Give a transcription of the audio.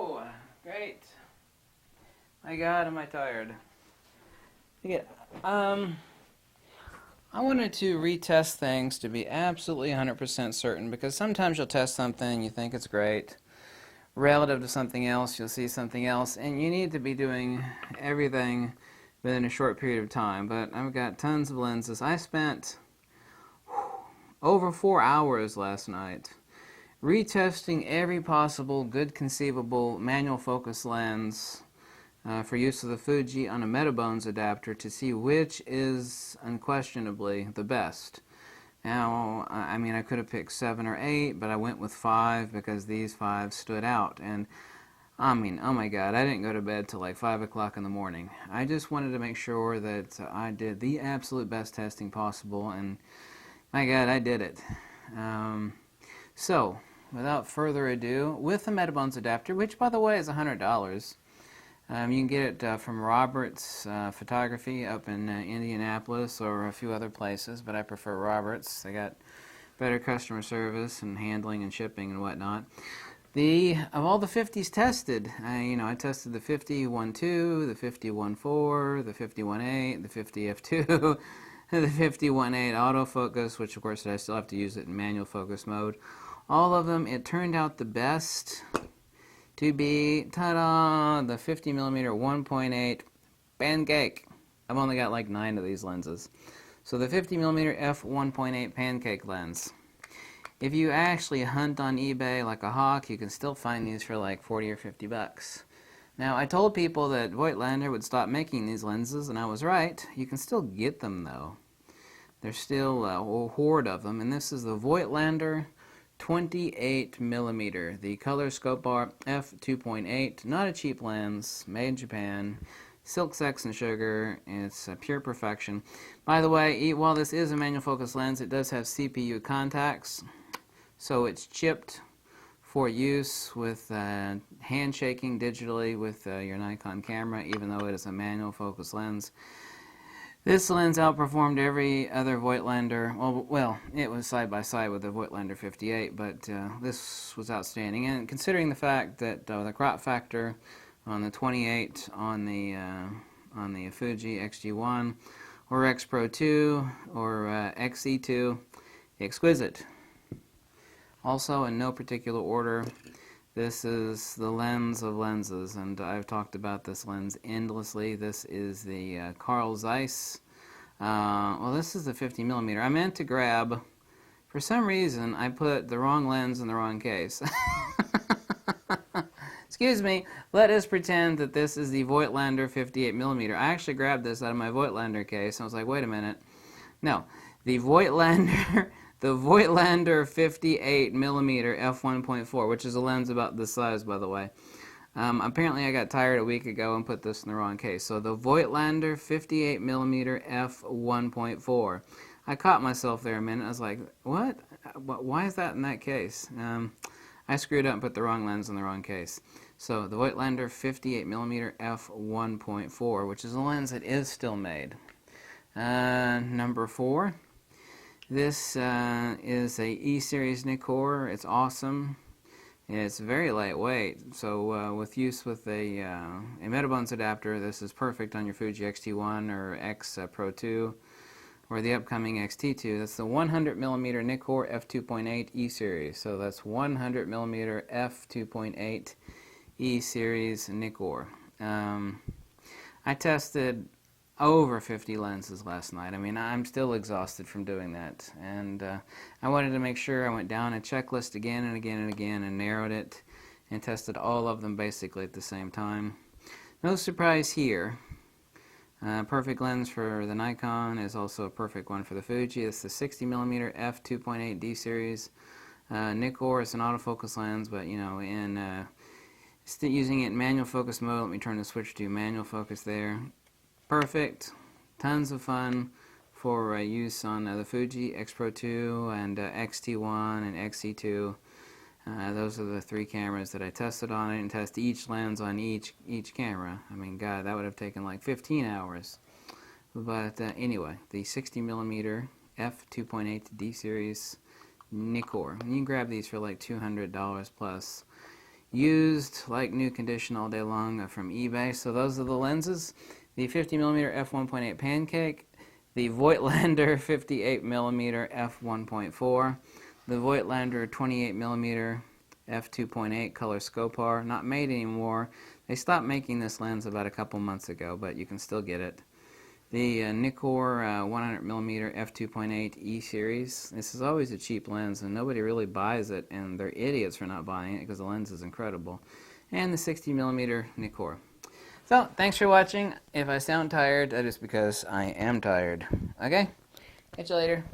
Oh, great. My God, am I tired. Okay, I wanted to retest things to be absolutely 100% certain, because sometimes you'll test something, you think it's great. Relative to something else, you'll see something else, and you need to be doing everything within a short period of time. But I've got tons of lenses. I spent over 4 hours last night retesting every possible good conceivable manual focus lens for use of the Fuji on a Metabones adapter to see which is unquestionably the best. Now, I mean, I could have picked 7 or 8, but I went with 5 because these 5 stood out. And I mean, oh my God, I didn't go to bed till like 5 o'clock in the morning. I just wanted to make sure that I did the absolute best testing possible, and my God, I did it. So, without further ado, with the Metabones adapter, which by the way is $100, you can get it from Roberts Photography up in Indianapolis or a few other places, but I prefer Roberts. They got better customer service and handling and shipping and whatnot. Of all the 50s tested, I tested the 50-1.2, the 50-1.4, the 50-1.8, the 50-f2, the 50-1.8 autofocus, which of course I still have to use it in manual focus mode. All of them, it turned out the best to be, ta-da, the 50mm 1.8 pancake. I've only got like 9 of these lenses. So the 50mm f1.8 pancake lens. If you actually hunt on eBay like a hawk, you can still find these for like 40 or 50 bucks. Now, I told people that Voigtlander would stop making these lenses, and I was right. You can still get them though. There's still a horde of them, and this is the Voigtlander 28mm, the color scope bar f2.8, not a cheap lens, made in Japan, silk, sex, and sugar. It's pure perfection. By the way, while this is a manual focus lens, it does have CPU contacts, so it's chipped for use with handshaking digitally with your Nikon camera, even though it is a manual focus lens. This lens outperformed every other Voigtlander. Well, it was side by side with the Voigtlander 58, but this was outstanding. And considering the fact that the crop factor on the 28 on the Fuji XG1 or X Pro 2 or XE2, exquisite. Also, in no particular order, this is the lens of lenses, and I've talked about this lens endlessly. This is the Carl Zeiss. Well, this is the 50mm. I meant to grab, for some reason, I put the wrong lens in the wrong case. Excuse me, let us pretend that this is the Voigtlander 58mm. I actually grabbed this out of my Voigtlander case, and I was like, wait a minute. No, the Voigtlander... The Voigtlander 58mm f1.4, which is a lens about this size, by the way. Apparently I got tired a week ago and put this in the wrong case. So the Voigtlander 58mm f1.4. I caught myself there a minute. I was like, what? Why is that in that case? I screwed up and put the wrong lens in the wrong case. So the Voigtlander 58mm f1.4, which is a lens that is still made. Number 4. This is a E Series Nikkor. It's awesome. It's very lightweight, so with use with a Metabones adapter, this is perfect on your Fuji X-T1 or X Pro 2 or the upcoming X-T2. That's the 100mm Nikkor f2.8 E Series. So that's 100mm f2.8 E Series Nikkor. I tested over 50 lenses last night. I mean, I'm still exhausted from doing that, and I wanted to make sure I went down a checklist again and again and again and narrowed it and tested all of them basically at the same time. No surprise here. Perfect lens for the Nikon is also a perfect one for the Fuji. It's the 60mm f2.8 D series. Nikkor is an autofocus lens, but using it in manual focus mode. Let me turn the switch to manual focus there. Perfect, tons of fun for use on the Fuji X Pro 2 and X-T1 and XE2. Those are the 3 cameras that I tested on. I didn't test each lens on each camera. I mean, God, that would have taken like 15 hours. But anyway, the 60mm f2.8 D series Nikkor. You can grab these for like $200 plus. used like new condition all day long from eBay. So those are the lenses. The 50mm f1.8 pancake, the Voigtlander 58mm f1.4, the Voigtlander 28mm f2.8 color Scopar, not made anymore. They stopped making this lens about a couple months ago, but you can still get it. The Nikon 100mm f2.8 E Series. This is always a cheap lens, and nobody really buys it, and they're idiots for not buying it because the lens is incredible. And the 60mm Nikon. So, thanks for watching. If I sound tired, that is because I am tired. Okay? Catch you later.